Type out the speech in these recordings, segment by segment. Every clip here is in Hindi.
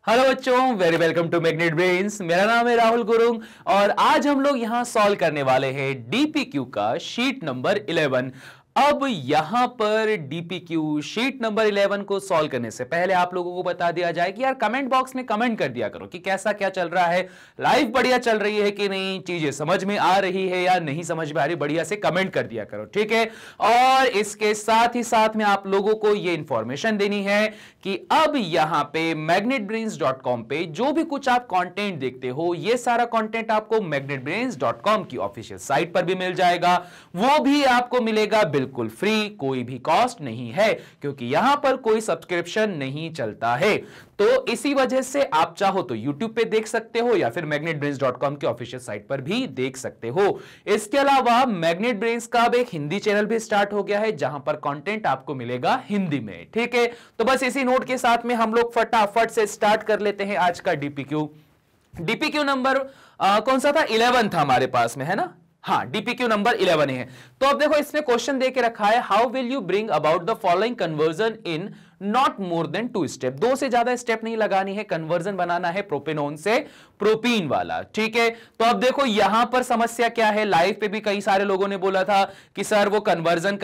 हेलो बच्चों, very welcome to Magnet Brains. मेरा नाम है राहुल गुरुंग और आज हम लोग यहां सॉल्व करने वाले हैं डीपीक्यू का शीट नंबर 11। अब यहां पर डीपीक्यू शीट नंबर 11 को सॉल्व करने से पहले आप लोगों को बता दिया जाए कि यार कमेंट बॉक्स में कमेंट कर दिया करो कि कैसा क्या चल रहा है, लाइफ बढ़िया चल रही है कि नहीं, चीजें समझ में आ रही है या नहीं समझ में आ रही, बढ़िया से कमेंट कर दिया करो, ठीक है। और इसके साथ ही साथ में आप लोगों को यह इंफॉर्मेशन देनी है कि अब यहां पे magnetbrains.com पे जो भी कुछ आप कंटेंट देखते हो, ये सारा कंटेंट आपको magnetbrains.com की ऑफिशियल साइट पर भी मिल जाएगा। वो भी आपको मिलेगा बिल्कुल फ्री, कोई भी कॉस्ट नहीं है, क्योंकि यहां पर कोई सब्सक्रिप्शन नहीं चलता है। तो इसी वजह से आप चाहो तो YouTube पे देख सकते हो या फिर magnetbrains.com के ऑफिशियल साइट पर भी देख सकते हो। इसके अलावा मैग्नेट ब्रेन्स का अब एक हिंदी चैनल भी स्टार्ट हो गया है जहां पर कंटेंट आपको मिलेगा हिंदी में, ठीक है। तो बस इसी नोट के साथ में हम लोग फटाफट से स्टार्ट कर लेते हैं आज का डीपीक्यू नंबर कौन सा था, 11 था हमारे पास में, है ना। हाँ, डीपीक्यू नंबर 11 है। तो अब देखो इसमें क्वेश्चन देके रखा है, how will you bring about the following conversion in not more than 2 step. 2 से ज्यादा स्टेप नहीं लगानी है, कन्वर्जन बनाना है प्रोपेनॉन से प्रोपीन वाला, ठीक है। तो अब देखो यहां पर समस्या क्या है, लाइव पे भी कई सारे लोगों ने बोला था कि सर वो कन्वर्जन।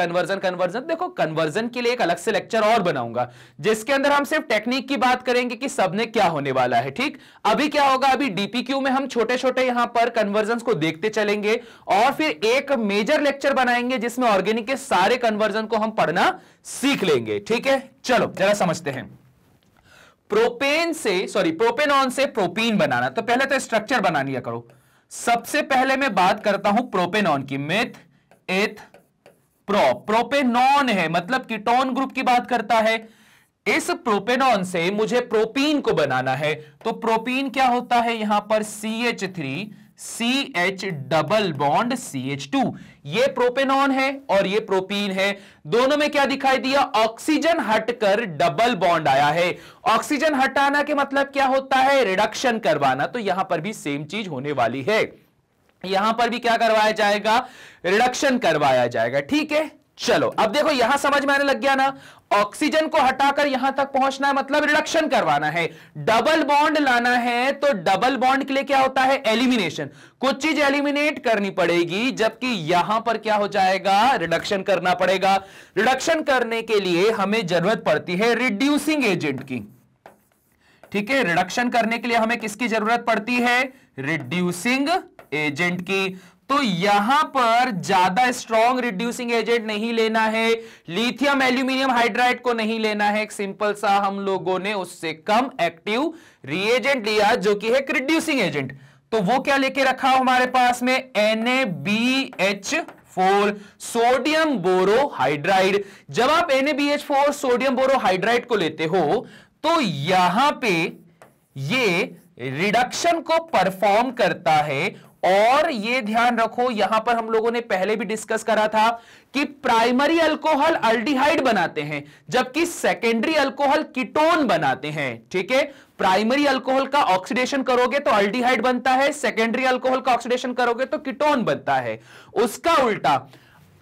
देखो कन्वर्जन के लिए एक अलग से लेक्चर और बनाऊंगा जिसके अंदर हम सिर्फ टेक्निक की बात करेंगे कि सब ने क्या होने वाला है, ठीक। अभी क्या होगा, अभी डीपीक्यू में हम छोटे छोटे यहां पर कन्वर्जन को देखते चलेंगे और फिर एक मेजर लेक्चर बनाएंगे जिसमें ऑर्गेनिक के सारे कन्वर्जन को हम पढ़ना सीख लेंगे, ठीक है। चलो जरा समझते हैं। प्रोपेनॉन से प्रोपीन बनाना, तो पहले तो स्ट्रक्चर बना लिया करो। सबसे पहले मैं बात करता हूं प्रोपेनॉन की, मिथ एथ प्रोपेनॉन है मतलब कीटोन ग्रुप की बात करता है। इस प्रोपेनॉन से मुझे प्रोपीन को बनाना है, तो प्रोपीन क्या होता है, यहां पर CH3 CH double bond CH2, ये प्रोपेनॉन है और ये प्रोपीन है। दोनों में क्या दिखाई दिया, ऑक्सीजन हटकर डबल बॉन्ड आया है। ऑक्सीजन हटाना के मतलब क्या होता है, रिडक्शन करवाना। तो यहां पर भी सेम चीज होने वाली है, यहां पर भी क्या करवाया जाएगा, रिडक्शन करवाया जाएगा, ठीक है। चलो अब देखो यहां समझ में आने लग गया ना, ऑक्सीजन को हटाकर यहां तक पहुंचना है मतलब रिडक्शन करवाना है, डबल बॉन्ड लाना है। तो डबल बॉन्ड के लिए क्या होता है, एलिमिनेशन, कुछ चीज एलिमिनेट करनी पड़ेगी, जबकि यहां पर क्या हो जाएगा, रिडक्शन करना पड़ेगा। रिडक्शन करने के लिए हमें जरूरत पड़ती है रिड्यूसिंग एजेंट की, ठीक है। रिडक्शन करने के लिए हमें किसकी जरूरत पड़ती है, रिड्यूसिंग एजेंट की। तो यहां पर ज्यादा स्ट्रॉन्ग रिड्यूसिंग एजेंट नहीं लेना है, लिथियम एल्यूमिनियम हाइड्राइड को नहीं लेना है, एक सिंपल सा हम लोगों ने उससे कम एक्टिव रिएजेंट लिया जो कि है रिड्यूसिंग एजेंट। तो वो क्या लेके रखा हमारे पास में, NaBH4 सोडियम बोरोहाइड्राइड। जब आप NaBH4 सोडियम बोरोहाइड्राइड को लेते हो तो यहां पे ये रिडक्शन को परफॉर्म करता है। और ये ध्यान रखो, यहां पर हम लोगों ने पहले भी डिस्कस करा था कि प्राइमरी अल्कोहल अल्डिहाइड बनाते हैं जबकि सेकेंडरी अल्कोहल कीटोन बनाते हैं, ठीक है। प्राइमरी अल्कोहल का ऑक्सीडेशन करोगे तो अल्डिहाइड बनता है, सेकेंडरी अल्कोहल का ऑक्सीडेशन करोगे तो कीटोन बनता है। उसका उल्टा,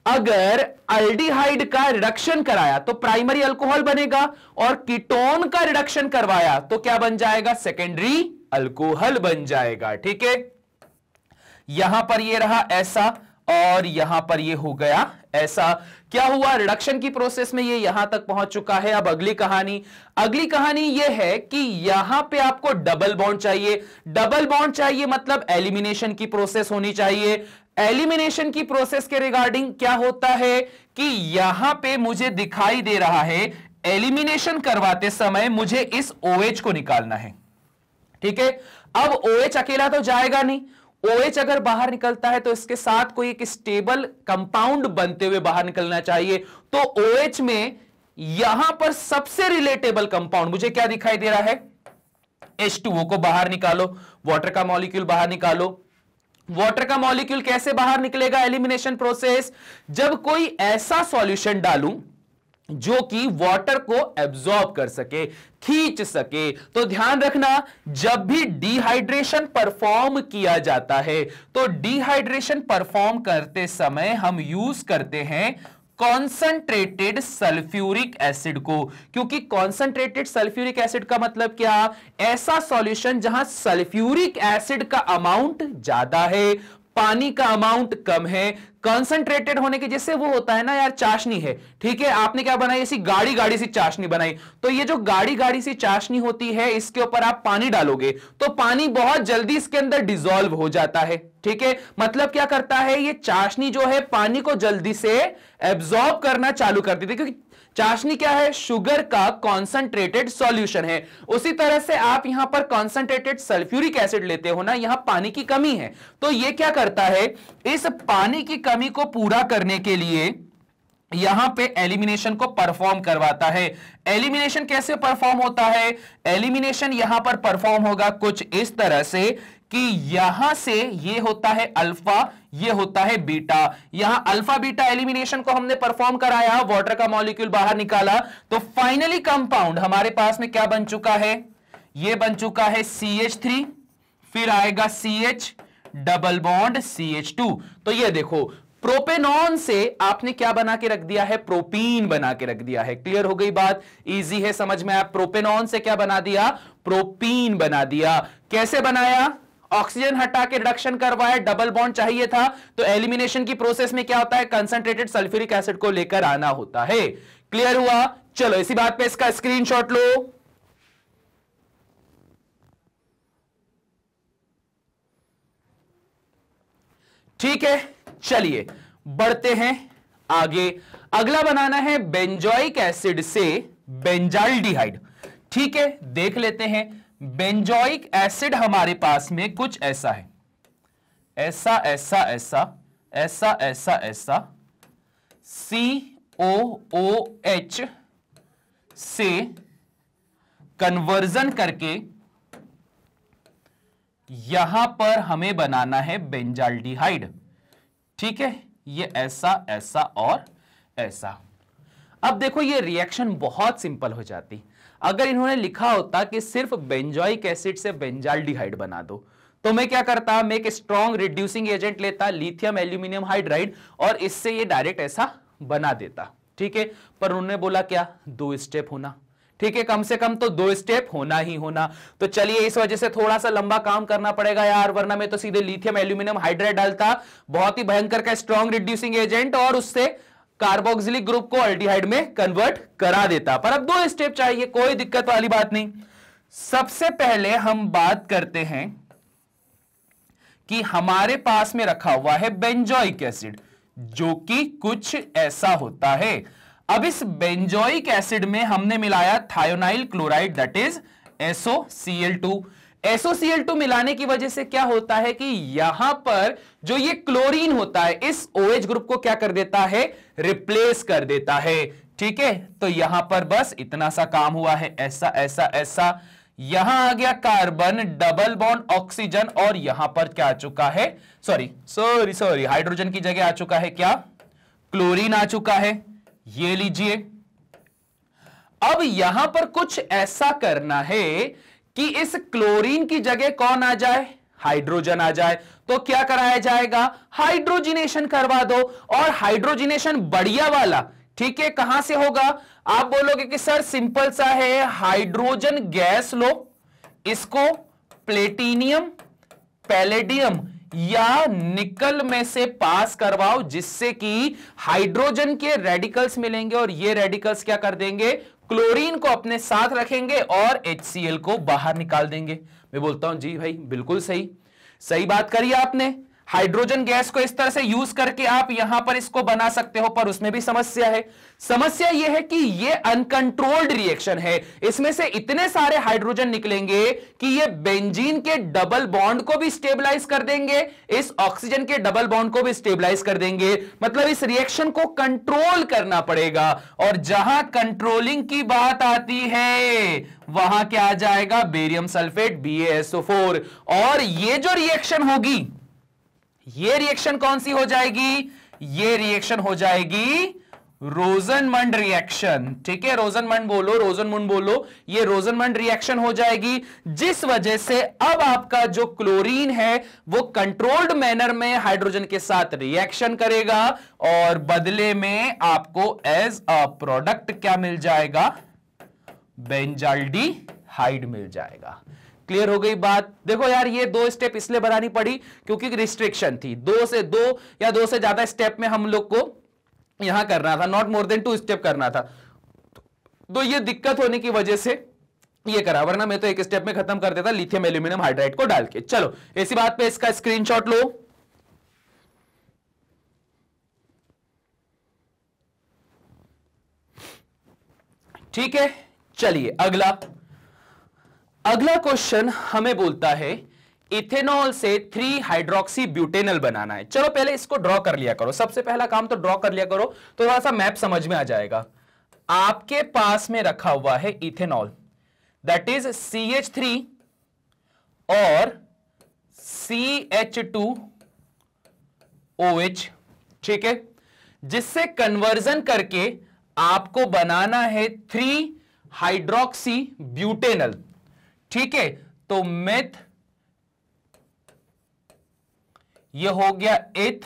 अगर अल्डिहाइड का रिडक्शन कराया तो प्राइमरी अल्कोहल बनेगा और कीटोन का रिडक्शन करवाया तो क्या बन जाएगा, सेकेंडरी अल्कोहल बन जाएगा, ठीक है। यहां पर ये रहा ऐसा और यहां पर ये हो गया ऐसा। क्या हुआ, रिडक्शन की प्रोसेस में ये यहां तक पहुंच चुका है। अब अगली कहानी ये है कि यहां पे आपको डबल बॉन्ड चाहिए। डबल बॉन्ड चाहिए मतलब एलिमिनेशन की प्रोसेस होनी चाहिए। एलिमिनेशन की प्रोसेस के रिगार्डिंग क्या होता है कि यहां पे मुझे दिखाई दे रहा है, एलिमिनेशन करवाते समय मुझे इस OH को निकालना है, ठीक है। अब OH अकेला तो जाएगा नहीं, OH अगर बाहर निकलता है तो इसके साथ कोई एक स्टेबल कंपाउंड बनते हुए बाहर निकलना चाहिए। तो OH में यहां पर सबसे रिलेटेबल कंपाउंड मुझे क्या दिखाई दे रहा है, H2O को बाहर निकालो, वाटर का मॉलिक्यूल बाहर निकालो। वाटर का मॉलिक्यूल कैसे बाहर निकलेगा, एलिमिनेशन प्रोसेस, जब कोई ऐसा सॉल्यूशन डालूं जो कि वाटर को एब्जॉर्ब कर सके, खींच सके। तो ध्यान रखना, जब भी डिहाइड्रेशन परफॉर्म किया जाता है तो डिहाइड्रेशन परफॉर्म करते समय हम यूज करते हैं कॉन्संट्रेटेड सल्फ्यूरिक एसिड को, क्योंकि कॉन्संट्रेटेड सल्फ्यूरिक एसिड का मतलब क्या, ऐसा सॉल्यूशन जहां सल्फ्यूरिक एसिड का अमाउंट ज्यादा है, पानी का अमाउंट कम है। कंसंट्रेटेड होने की, जैसे वो होता है ना यार, चाशनी है, ठीक है, आपने क्या बनाई, ऐसी गाड़ी गाड़ी सी चाशनी बनाई, तो ये जो गाड़ी गाड़ी सी चाशनी होती है, इसके ऊपर आप पानी डालोगे तो पानी बहुत जल्दी इसके अंदर डिसॉल्व हो जाता है, ठीक है। मतलब क्या करता है, ये चाशनी जो है पानी को जल्दी से एब्जॉर्ब करना चालू कर देती है, क्योंकि चाशनी क्या है, शुगर का कॉन्संट्रेटेड सॉल्यूशन है। उसी तरह से आप यहां पर कॉन्संट्रेटेड सल्फ्यूरिक एसिड लेते हो ना, यहां पानी की कमी है, तो ये क्या करता है, इस पानी की कमी को पूरा करने के लिए यहां पे एलिमिनेशन को परफॉर्म करवाता है। एलिमिनेशन कैसे परफॉर्म होता है, एलिमिनेशन यहां पर परफॉर्म होगा कुछ इस तरह से कि यहां से ये होता है अल्फा, ये होता है बीटा, यहां अल्फा बीटा एलिमिनेशन को हमने परफॉर्म कराया, वाटर का मॉलिक्यूल बाहर निकाला, तो फाइनली कंपाउंड हमारे पास में क्या बन चुका है, ये बन चुका है CH3, फिर आएगा CH डबल बॉन्ड CH2। तो ये देखो, प्रोपेनॉन से आपने क्या बना के रख दिया है, प्रोपीन बना के रख दिया है। क्लियर हो गई बात, इजी है समझ में। आप प्रोपेनॉन से क्या बना दिया, प्रोपीन बना दिया। कैसे बनाया, ऑक्सीजन हटा के रिडक्शन करवाया, डबल बॉन्ड चाहिए था, तो एलिमिनेशन की प्रोसेस में क्या होता है, कंसंट्रेटेड सल्फ्यूरिक एसिड को लेकर आना होता है। क्लियर हुआ, चलो इसी बात पे इसका स्क्रीनशॉट लो। ठीक है, चलिए बढ़ते हैं आगे। अगला बनाना है बेंजोइक एसिड से बेंजाल्डिहाइड। ठीक है, देख लेते हैं। बेंजोइक एसिड हमारे पास में कुछ ऐसा है, ऐसा ऐसा ऐसा ऐसा ऐसा ऐसा, COOH से कन्वर्जन करके यहां पर हमें बनाना है बेंजाल्डिहाइड। ठीक है, ये ऐसा ऐसा और ऐसा। अब देखो, ये रिएक्शन बहुत सिंपल हो जाती अगर इन्होंने लिखा होता कि सिर्फ बेंजोइक एसिड से बेंजाल्डिहाइड बना दो, तो मैं क्या करता, मैं एक स्ट्रॉन्ग रिड्यूसिंग एजेंट लेता, लिथियम एल्यूमिनियम हाइड्राइड, और इससे ये डायरेक्ट ऐसा बना देता। ठीक है, पर उन्होंने बोला क्या, 2 स्टेप होना। ठीक है, कम से कम तो 2 स्टेप होना ही होना। तो चलिए, इस वजह से थोड़ा सा लंबा काम करना पड़ेगा यार, वरना मैं तो सीधे लिथियम एल्यूमिनियम हाइड्राइड डालता, बहुत ही भयंकर का स्ट्रॉन्ग रिड्यूसिंग एजेंट, और उससे कार्बोक्सिलिक ग्रुप को अल्डिहाइड में कन्वर्ट करा देता। पर अब 2 स्टेप चाहिए, कोई दिक्कत वाली बात नहीं। सबसे पहले हम बात करते हैं कि हमारे पास में रखा हुआ है बेंजोइक एसिड, जो कि कुछ ऐसा होता है। अब इस बेंजोइक एसिड में हमने मिलाया thionyl chloride, that is SOCl2। SOCl2 मिलाने की वजह से क्या होता है कि यहां पर जो ये क्लोरीन होता है, इस OH ग्रुप को क्या कर देता है, रिप्लेस कर देता है। ठीक है, तो यहां पर बस इतना सा काम हुआ है, ऐसा ऐसा ऐसा, यहां आ गया कार्बन, डबल बॉन्ड ऑक्सीजन, और यहां पर क्या आ चुका है, सॉरी हाइड्रोजन की जगह आ चुका है क्या, क्लोरीन आ चुका है। ये लीजिए, अब यहां पर कुछ ऐसा करना है कि इस क्लोरीन की जगह कौन आ जाए, हाइड्रोजन आ जाए। तो क्या कराया जाएगा, हाइड्रोजिनेशन करवा दो, और हाइड्रोजिनेशन बढ़िया वाला। ठीक है, कहां से होगा, आप बोलोगे कि सर सिंपल सा है, हाइड्रोजन गैस लो, इसको प्लेटिनियम, पैलेडियम या निकल में से पास करवाओ, जिससे कि हाइड्रोजन के रेडिकल्स मिलेंगे, और ये रेडिकल्स क्या कर देंगे, क्लोरीन को अपने साथ रखेंगे और HCl को बाहर निकाल देंगे। मैं बोलता हूं जी भाई, बिल्कुल सही, सही बात करी आपने। हाइड्रोजन गैस को इस तरह से यूज करके आप यहां पर इसको बना सकते हो, पर उसमें भी समस्या है। समस्या यह है कि यह अनकंट्रोल्ड रिएक्शन है, इसमें से इतने सारे हाइड्रोजन निकलेंगे कि ये बेंजीन के डबल बॉन्ड को भी स्टेबलाइज कर देंगे, इस ऑक्सीजन के डबल बॉन्ड को भी स्टेबलाइज कर देंगे। मतलब इस रिएक्शन को कंट्रोल करना पड़ेगा, और जहां कंट्रोलिंग की बात आती है वहां क्या आ जाएगा, बेरियम सल्फेट BaSO4। और ये जो रिएक्शन होगी, ये रिएक्शन कौन सी हो जाएगी, ये रिएक्शन हो जाएगी रोजनमंड रिएक्शन, ठीक है, रोजनमंड बोलो, रोजनमंड बोलो, ये रोजनमंड रिएक्शन हो जाएगी, जिस वजह से अब आपका जो क्लोरीन है वो कंट्रोल्ड मैनर में हाइड्रोजन के साथ रिएक्शन करेगा और बदले में आपको एज अ प्रोडक्ट क्या मिल जाएगा, बेंजाल्डिहाइड मिल जाएगा। क्लियर हो गई बात। देखो यार, ये 2 स्टेप इसलिए बनानी पड़ी क्योंकि रिस्ट्रिक्शन थी, 2 से 2 या 2 से ज्यादा स्टेप में हम लोग को यहां करना था, नॉट मोर देन 2 स्टेप करना था, तो ये दिक्कत होने की वजह से ये करा, वरना मैं तो एक स्टेप में खत्म कर देता लिथियम एल्यूमिनियम हाइड्राइड को डाल के। चलो इसी बात पे इसका स्क्रीनशॉट लो। ठीक है, चलिए अगला क्वेश्चन हमें बोलता है इथेनॉल से 3 हाइड्रोक्सी ब्यूटेनल बनाना है। चलो पहले इसको ड्रॉ कर लिया करो, सबसे पहला काम तो ड्रॉ कर लिया करो, तो थोड़ा सा मैप समझ में आ जाएगा। आपके पास में रखा हुआ है इथेनॉल, दैट इज CH3 और CH2OH, ठीक है, जिससे कन्वर्जन करके आपको बनाना है 3 हाइड्रोक्सी ब्यूटेनल, ठीक है। तो मेथ, ये हो गया एथ,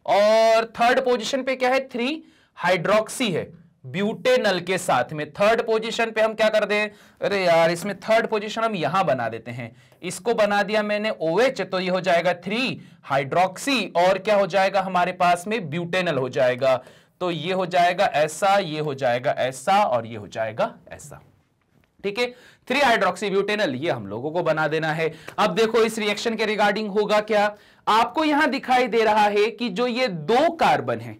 और थर्ड पोजीशन पे क्या है, 3 हाइड्रोक्सी है ब्यूटेनल के साथ में। थर्ड पोजीशन पे हम क्या कर दें, अरे यार इसमें थर्ड पोजीशन हम यहां बना देते हैं, इसको बना दिया मैंने OH, तो ये हो जाएगा 3 हाइड्रोक्सी और क्या हो जाएगा हमारे पास में ब्यूटेनल हो जाएगा। तो ये हो जाएगा ऐसा, ये हो जाएगा ऐसा और ये हो जाएगा ऐसा, ठीक है। 3 हाइड्रोक्सी ब्यूटेनल ये हम लोगों को बना देना है। अब देखो इस रिएक्शन के रिगार्डिंग होगा क्या, आपको यहां दिखाई दे रहा है कि जो ये 2 कार्बन है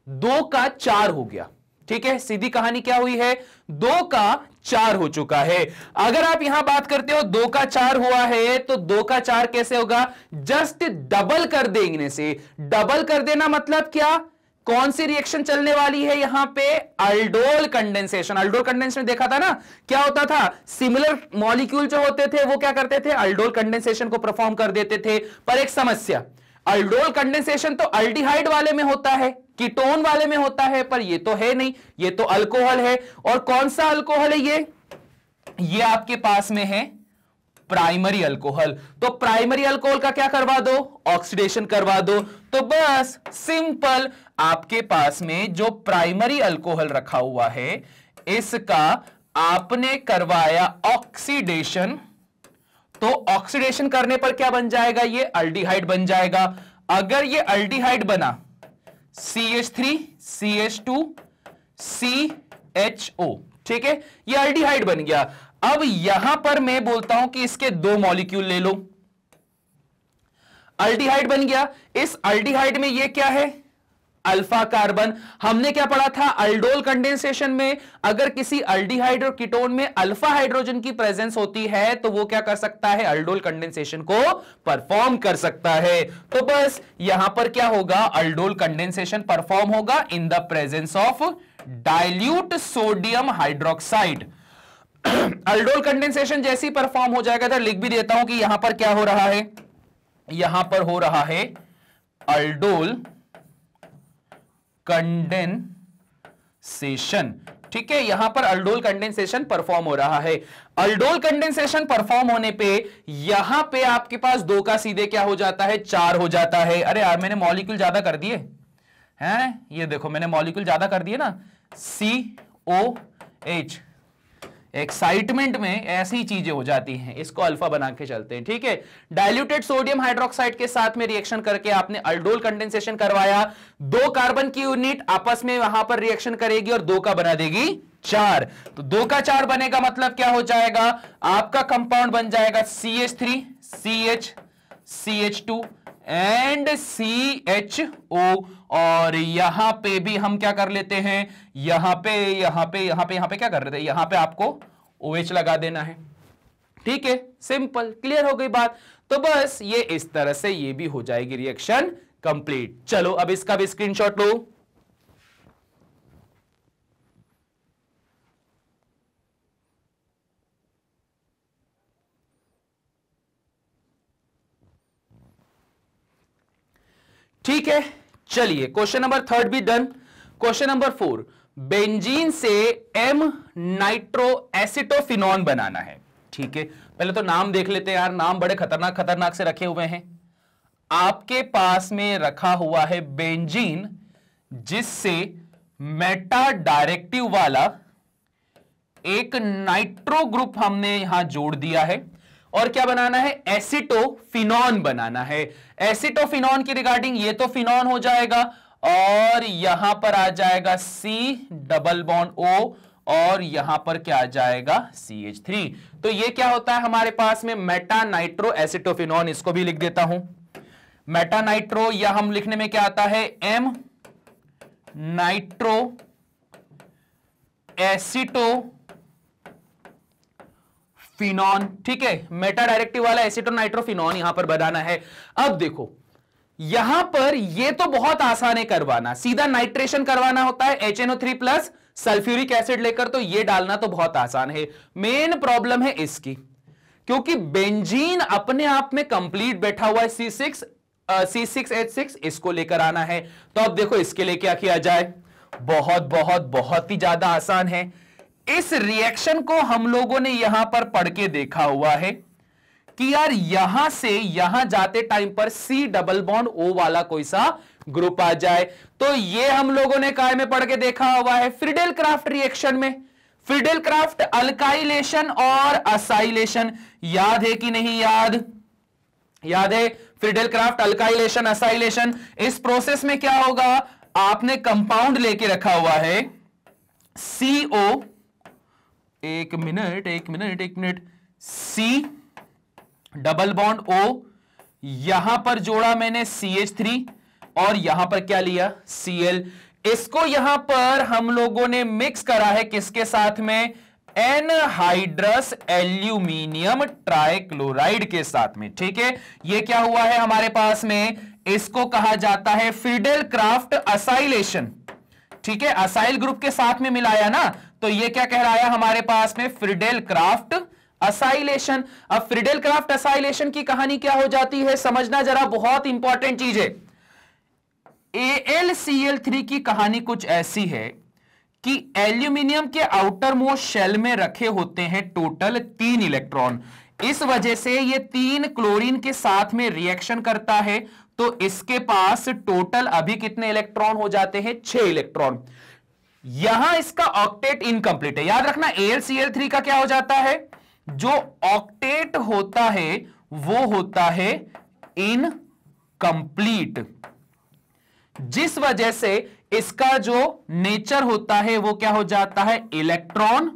2 का 4 हो गया, ठीक है। सीधी कहानी क्या हुई है, 2 का 4 हो चुका है। अगर आप यहां बात करते हो 2 का 4 हुआ है तो 2 का 4 कैसे होगा, जस्ट डबल कर देने से। डबल कर देना मतलब क्या, कौन सी रिएक्शन चलने वाली है यहां पे, अल्डोल कंडेंसेशन। अल्डोल कंडेंसेशन देखा था ना, क्या होता था, सिमिलर मॉलिक्यूल जो होते थे वो क्या करते थे, अल्डोल कंडेंसेशन को परफॉर्म कर देते थे। पर एक समस्या, अल्डोल कंडेंसेशन तो अल्डिहाइड वाले में होता है, कीटोन वाले में होता है, पर ये तो है नहीं, ये तो अल्कोहल है। और कौन सा अल्कोहल है ये आपके पास में है प्राइमरी अल्कोहल। तो प्राइमरी अल्कोहल का क्या करवा दो, ऑक्सीडेशन करवा दो। तो बस सिंपल, आपके पास में जो प्राइमरी अल्कोहल रखा हुआ है इसका आपने करवाया ऑक्सीडेशन, तो ऑक्सीडेशन करने पर क्या बन जाएगा, ये अल्डिहाइड बन जाएगा। अगर ये अल्डिहाइड बना CH3 CH2 CHO, ठीक है, ये अल्डिहाइड बन गया। अब यहां पर मैं बोलता हूं कि इसके 2 मॉलिक्यूल ले लो, अल्डिहाइड बन गया। इस अल्डिहाइड में ये क्या है, अल्फा कार्बन। हमने क्या पढ़ा था अल्डोल कंडेंसेशन में, अगर किसी अल्डिहाइड और कीटोन में अल्फा हाइड्रोजन की प्रेजेंस होती है तो वो क्या कर सकता है, अल्डोल कंडेंसेशन को परफॉर्म कर सकता है। तो बस यहां पर क्या होगा, अल्डोल कंडेंसेशन परफॉर्म होगा in the presence of dilute sodium hydroxide. Aldol condensation जैसे ही परफॉर्म हो जाएगा, तो लिख भी देता हूं कि यहां पर क्या हो रहा है, यहां पर हो रहा है अल्डोल कंडेंसेशन, ठीक है, यहां पर अल्डोल कंडेंसेशन परफॉर्म हो रहा है। अल्डोल कंडेंसेशन परफॉर्म होने पे यहां पे आपके पास 2 का सीधे क्या हो जाता है, 4 हो जाता है। अरे यार मैंने मॉलिक्यूल ज्यादा कर दिए हैं, ये देखो मैंने मॉलिक्यूल ज्यादा कर दिए ना, COH। एक्साइटमेंट में ऐसी चीजें हो जाती हैं, इसको अल्फा बना के चलते हैं, ठीक है। डाइल्यूटेड सोडियम हाइड्रोक्साइड के साथ में रिएक्शन करके आपने अल्डोल कंडेंसेशन करवाया, 2 कार्बन की यूनिट आपस में वहां पर रिएक्शन करेगी और 2 का बना देगी 4। तो 2 का 4 बनेगा मतलब क्या हो जाएगा, आपका कंपाउंड बन जाएगा CH3 CH CH2 and CHO। और यहां पे भी हम क्या कर लेते हैं, यहां पे क्या कर रहे थे, यहां पे आपको OH लगा देना है, ठीक है, सिंपल, क्लियर हो गई बात। तो बस ये इस तरह से ये भी हो जाएगी रिएक्शन कंप्लीट। चलो अब इसका भी स्क्रीनशॉट लो। ठीक है, चलिए क्वेश्चन नंबर 3 भी डन। क्वेश्चन नंबर 4, बेंजीन से एम नाइट्रो एसिटोफिनॉन बनाना है। ठीक है, पहले तो नाम देख लेते हैं यार, नाम बड़े खतरनाक खतरनाक से रखे हुए हैं। आपके पास में रखा हुआ है बेंजीन, जिससे मेटा डायरेक्टिव वाला एक नाइट्रो ग्रुप हमने यहां जोड़ दिया है, और क्या बनाना है, एसिटोफिनॉन बनाना है। एसिटोफिनॉन की रिगार्डिंग ये तो फिनॉन हो जाएगा, और यहां पर आ जाएगा C डबल बॉन्ड O, और यहां पर क्या आ जाएगा CH3। तो ये क्या होता है हमारे पास में मेटा नाइट्रो एसिटोफिनॉन। इसको भी लिख देता हूं, मेटा नाइट्रो, या हम लिखने में क्या आता है, M नाइट्रो एसिटोफिनॉन। ठीक है, मेटा डायरेक्टिव वाला एसिटोनाइट्रोफिनॉन यहां पर बनाना है। अब देखो यहां पर ये तो बहुत आसान है करवाना, सीधा नाइट्रेशन करवाना होता है HNO3 प्लस सल्फ्यूरिक एसिड लेकर, तो ये डालना तो बहुत आसान है। मेन प्रॉब्लम है इसकी, क्योंकि बेंजीन अपने आप में कंप्लीट बैठा हुआ है, C6H6, इसको लेकर आना है। तो अब देखो इसके लिए क्या किया जाए, बहुत बहुत बहुत ही ज्यादा आसान है। इस रिएक्शन को हम लोगों ने यहां पर पढ़ के देखा हुआ है कि यार यहां से यहां जाते टाइम पर C डबल बॉन्ड O वाला कोई सा ग्रुप आ जाए। तो ये हम लोगों ने काय में पढ़ के देखा हुआ है, फ्रीडेल क्राफ्ट रिएक्शन में। फ्रीडेल क्राफ्ट अल्काइलेशन और असाइलेशन, याद है कि नहीं याद? याद है, फ्रीडेल क्राफ्ट अल्काइलेशन असाइलेशन। इस प्रोसेस में क्या होगा, आपने कंपाउंड लेके रखा हुआ है CO, एक minute, C double bond O, यहां पर जोड़ा मैंने CH3, और यहां पर क्या लिया, Cl। इसको यहां पर हम लोगों ने मिक्स करा है किसके साथ में, एनहाइड्रस एल्यूमिनियम ट्राइक्लोराइड के साथ में। ठीक है, ये क्या हुआ है हमारे पास में, इसको कहा जाता है फ्रीडेल क्राफ्ट असाइलेशन। ठीक है, असाइल ग्रुप के साथ में मिलाया ना, तो ये क्या कह रहा है हमारे पास में, फ्रीडेल क्राफ्ट असाइलेशन। अब फ्रीडेल क्राफ्ट असाइलेशन की कहानी क्या हो जाती है, समझना जरा, बहुत इंपॉर्टेंट चीज है। AlCl3 की कहानी कुछ ऐसी है कि एल्यूमिनियम के आउटर मोस्ट शेल में रखे होते हैं टोटल 3 इलेक्ट्रॉन। इस वजह से ये 3 क्लोरीन के साथ में रिएक्शन करता है, तो इसके पास टोटल अभी कितने इलेक्ट्रॉन हो जाते हैं, 6 इलेक्ट्रॉन। यहां इसका ऑक्टेट इनकंप्लीट है, याद रखना। AlCl3 का क्या हो जाता है, जो ऑक्टेट होता है वो होता है इनकंप्लीट, जिस वजह से इसका जो नेचर होता है वो क्या हो जाता है, इलेक्ट्रॉन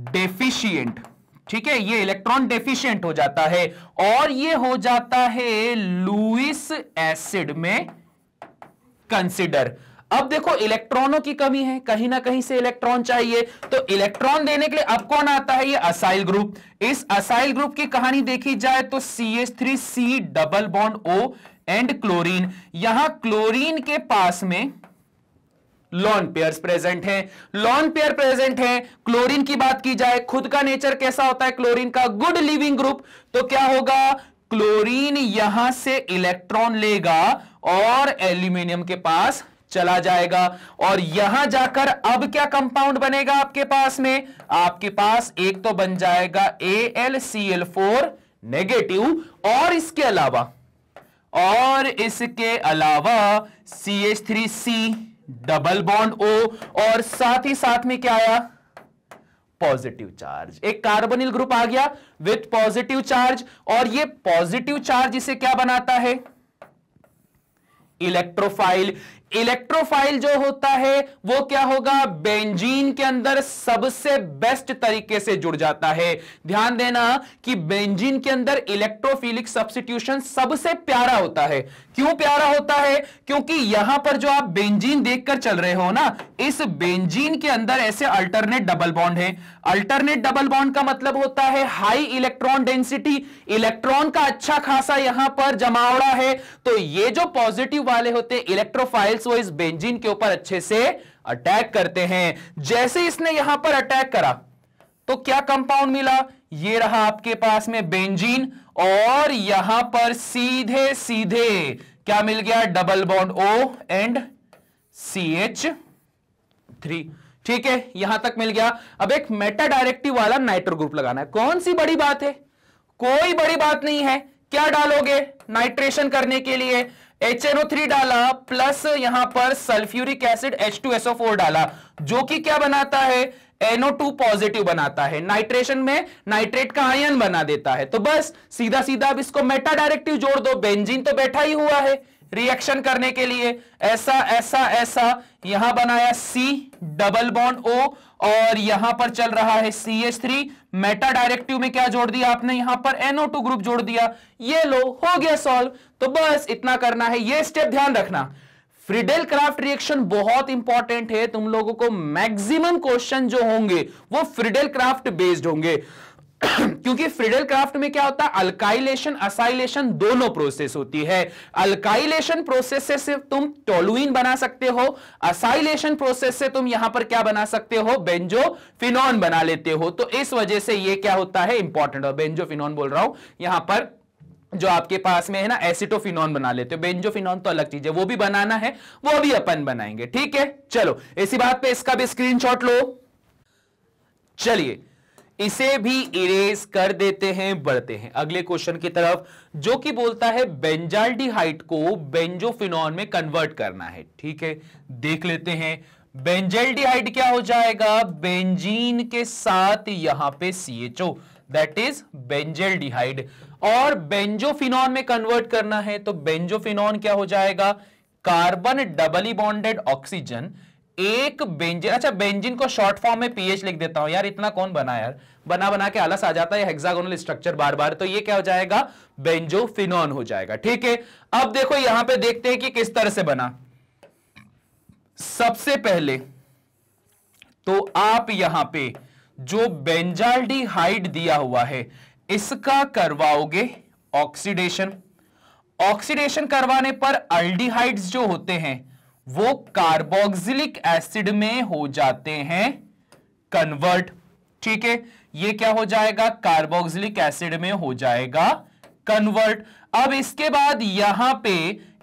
डेफिशिएंट। ठीक है, ये इलेक्ट्रॉन डेफिशिएंट हो जाता है, और ये हो जाता है लुईस एसिड में कंसिडर। अब देखो इलेक्ट्रॉनों की कमी है, कहीं ना कहीं से इलेक्ट्रॉन चाहिए, तो इलेक्ट्रॉन देने के लिए अब कौन आता है, ये असाइल ग्रुप। इस असाइल ग्रुप की कहानी देखी जाए तो CH3C double bond O and chlorine. यहां क्लोरीन के पास में लॉन पेयर्स प्रेजेंट हैं, लॉन पेयर प्रेजेंट हैं। क्लोरीन की बात की जाए, खुद का नेचर कैसा होता है क्लोरीन का, गुड लिविंग ग्रुप। तो क्या होगा, क्लोरीन यहां से इलेक्ट्रॉन लेगा और एल्यूमिनियम के पास चला जाएगा, और यहां जाकर अब क्या कंपाउंड बनेगा आपके पास में, आपके पास एक तो बन जाएगा AlCl4 नेगेटिव, और इसके अलावा CH3C डबल बॉन्ड O, और साथ ही साथ में क्या आया, पॉजिटिव चार्ज। एक कार्बोनिल ग्रुप आ गया विथ पॉजिटिव चार्ज, और ये पॉजिटिव चार्ज इसे क्या बनाता है, इलेक्ट्रोफाइल। इलेक्ट्रोफाइल जो होता है वो क्या होगा, बेंजीन के अंदर सबसे बेस्ट तरीके से जुड़ जाता है। ध्यान देना कि बेंजीन के अंदर इलेक्ट्रोफिलिक सब्स्टिट्यूशन सबसे प्यारा होता है। क्यों प्यारा होता है, क्योंकि यहां पर जो आप बेंजीन देखकर चल रहे हो ना, इस बेंजीन के अंदर ऐसे अल्टरनेट डबल बॉन्ड है। अल्टरनेट डबल बॉन्ड का मतलब होता है हाई इलेक्ट्रॉन डेंसिटी, इलेक्ट्रॉन का अच्छा खासा यहां पर जमावड़ा है। तो ये जो पॉजिटिव वाले होते इलेक्ट्रोफाइल्स, वो इस बेंजीन के ऊपर अच्छे से अटैक करते हैं। जैसे इसने यहां पर अटैक करा तो क्या कंपाउंड मिला, ये रहा आपके पास में बेंजीन, और यहां पर सीधे सीधे क्या मिल गया, double bond O and CH3। ठीक है, यहां तक मिल गया। अब एक मेटा डायरेक्टिव वाला नाइट्रो ग्रुप लगाना है। कौन सी बड़ी बात है? कोई बड़ी बात नहीं है। क्या डालोगे नाइट्रेशन करने के लिए? HNO3 डाला प्लस यहां पर सल्फ्यूरिक एसिड H2SO4 डाला, जो कि क्या बनाता है? NO2 पॉजिटिव बनाता है। नाइट्रेशन में नाइट्रेट का आयन बना देता है। तो बस सीधा सीधा अब इसको मेटा डायरेक्टिव जोड़ दो। बेंजीन तो बैठा ही हुआ है रिएक्शन करने के लिए, ऐसा ऐसा ऐसा, यहां बनाया C डबल बॉन्ड O और यहां पर चल रहा है CH3। मेटा डायरेक्टिव में क्या जोड़ दिया आपने? यहां पर NO2 ग्रुप जोड़ दिया। ये लो, हो गया सॉल्व। तो बस इतना करना है। ये स्टेप ध्यान रखना, फ्रीडेल क्राफ्ट रिएक्शन बहुत इंपॉर्टेंट है। तुम लोगों को मैक्सिमम क्वेश्चन जो होंगे वो फ्रीडेल क्राफ्ट बेस्ड होंगे क्योंकि फ्रीडेल क्राफ्ट में क्या होता है? अल्काइलेशन असाइलेशन दोनों प्रोसेस होती है। अल्काइलेशन प्रोसेस से सिर्फ तुम टोलुइन बना सकते हो, असाइलेशन प्रोसेस से तुम यहां पर क्या बना सकते हो? बेंजोफिनॉन बना लेते हो। तो इस वजह से ये क्या होता है? इंपॉर्टेंट। और बेंजोफिनॉन बोल रहा हूं यहां पर, जो आपके पास में है ना, एसिटोफिनॉन बना लेते हो। बेंजोफिनॉन तो अलग चीज है, वो भी बनाना है, वो भी अपन बनाएंगे। ठीक है, चलो इसी बात पे इसका भी स्क्रीनशॉट लो। चलिए इसे भी इरेज कर देते हैं, बढ़ते हैं अगले क्वेश्चन की तरफ, जो कि बोलता है बेंजाल्डिहाइड को बेंजोफिनॉन में कन्वर्ट करना है। ठीक है, देख लेते हैं। बेंजाल्डिहाइड क्या हो जाएगा? बेंजीन के साथ यहां पे CHO, दैट इज बेंजाल्डिहाइड। और बेंजोफिनॉन में कन्वर्ट करना है तो बेंजोफिनॉन क्या हो जाएगा? कार्बन डबली बॉन्डेड ऑक्सीजन, एक बेंजीन। अच्छा, बेंजीन को शॉर्ट फॉर्म में PH लिख देता हूं यार, इतना कौन बना यार, बना बना के आलस आ जाता है हेक्सागोनल स्ट्रक्चर बार बार। तो ये क्या हो जाएगा? बेंजोफिनॉन हो जाएगा। ठीक है, अब देखो यहां पे देखते हैं कि किस तरह से बना। सबसे पहले तो आप यहां पे जो बेंजाल्डिहाइड दिया हुआ है इसका करवाओगे ऑक्सीडेशन। ऑक्सीडेशन करवाने पर अल्डिहाइड्स जो होते हैं वो कार्बोक्सिलिक एसिड में हो जाते हैं कन्वर्ट। ठीक है, ये क्या हो जाएगा? कार्बोक्सिलिक एसिड में हो जाएगा कन्वर्ट। अब इसके बाद यहां पे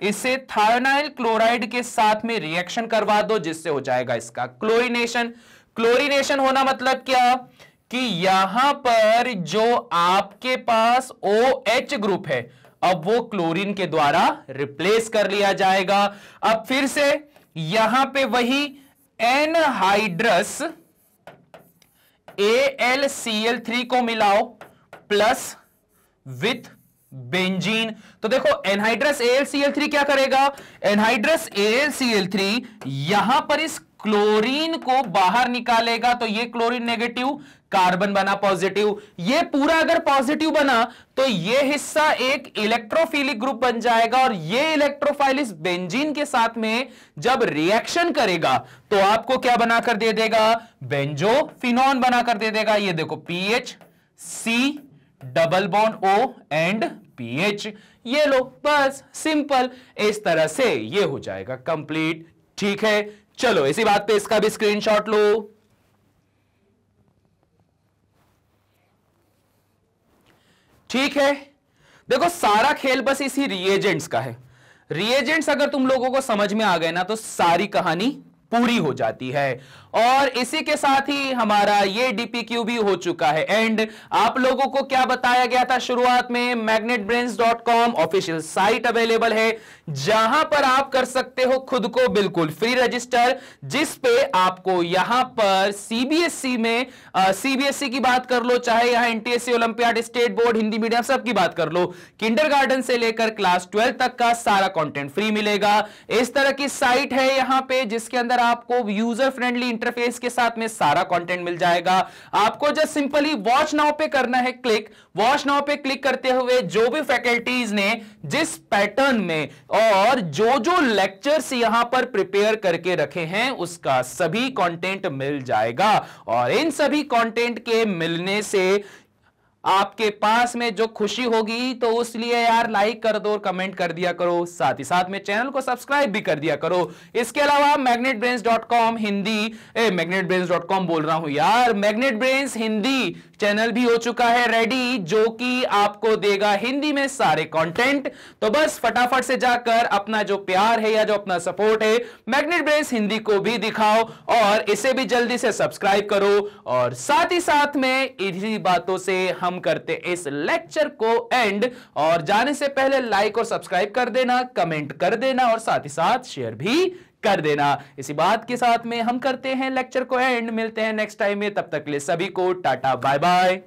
इसे थायोनाइल क्लोराइड के साथ में रिएक्शन करवा दो, जिससे हो जाएगा इसका क्लोरीनेशन। क्लोरीनेशन होना मतलब क्या? कि यहां पर जो आपके पास OH ग्रुप है अब वो क्लोरीन के द्वारा रिप्लेस कर लिया जाएगा। अब फिर से यहां पे वही एनहाइड्रस AlCl3 को मिलाओ प्लस विथ बेंजीन। तो देखो एनहाइड्रस AlCl3 क्या करेगा? एनहाइड्रस AlCl3 यहां पर इस क्लोरीन को बाहर निकालेगा, तो ये क्लोरीन नेगेटिव, कार्बन बना पॉजिटिव। ये पूरा अगर पॉजिटिव बना तो ये हिस्सा एक इलेक्ट्रोफिलिक ग्रुप बन जाएगा, और ये इलेक्ट्रोफाइल इस बेंजीन के साथ में जब रिएक्शन करेगा तो आपको क्या बनाकर दे देगा? बेंजोफिनॉन बनाकर दे देगा। ये देखो PH C double bond O and PH, ये लो, बस सिंपल। इस तरह से ये हो जाएगा कंप्लीट। ठीक है, चलो इसी बात पे इसका भी स्क्रीनशॉट लो। ठीक है, देखो सारा खेल बस इसी रिएजेंट्स का है। रिएजेंट्स अगर तुम लोगों को समझ में आ गए ना तो सारी कहानी पूरी हो जाती है। और इसी के साथ ही हमारा ये DPQ भी हो चुका है एंड। आप लोगों को क्या बताया गया था शुरुआत में? magnetbrains.com ऑफिशियल साइट अवेलेबल है, जहां पर आप कर सकते हो खुद को बिल्कुल फ्री रजिस्टर, जिस पे आपको यहां पर CBSE में CBSE की बात कर लो, चाहे यहां NTSC olympiad state board Hindi medium सब की बात कर लो, किंडरगार्टन से लेकर क्लास 12 तक का सारा कंटेंट फ्री मिलेगा। इस तरह की साइट है यहां पे, जिसके अंदर आपको यूजर फ्रेंडली इंटरफेस के साथ में सारा कंटेंट मिल जाएगा। आपको जस्ट सिंपली वॉच नाउ पे करना है क्लिक। वॉच नाउ पे क्लिक करते हुए जो भी फैकल्टीज ने जिस पैटर्न में और जो जो लेक्चर्स यहां पर प्रिपेयर करके रखे हैं उसका सभी कंटेंट मिल जाएगा। और इन सभी कंटेंट के मिलने से आपके पास में जो खुशी होगी तो उसलिए यार लाइक कर दो और कमेंट कर दिया करो, साथ ही साथ में चैनल को सब्सक्राइब भी कर दिया करो। इसके अलावा magnetbrains.com हिंदी, magnetbrains.com बोल रहा हूं यार, magnetbrains हिंदी चैनल भी हो चुका है रेडी, जो कि आपको देगा हिंदी में सारे कंटेंट। तो बस फटाफट से जाकर अपना जो प्यार है या जो अपना सपोर्ट है मैग्नेट ब्रेन्स हिंदी को भी दिखाओ और इसे भी जल्दी से सब्सक्राइब करो। और साथ ही साथ में इन्हीं बातों से हम करते इस लेक्चर को एंड, और जाने से पहले लाइक और सब्सक्राइब कर देना, कमेंट कर देना और साथ ही साथ शेयर भी कर देना। इसी बात के साथ में हम करते हैं लेक्चर को एंड, मिलते हैं नेक्स्ट टाइम में, तब तक के लिए सभी को टाटा बाय बाय।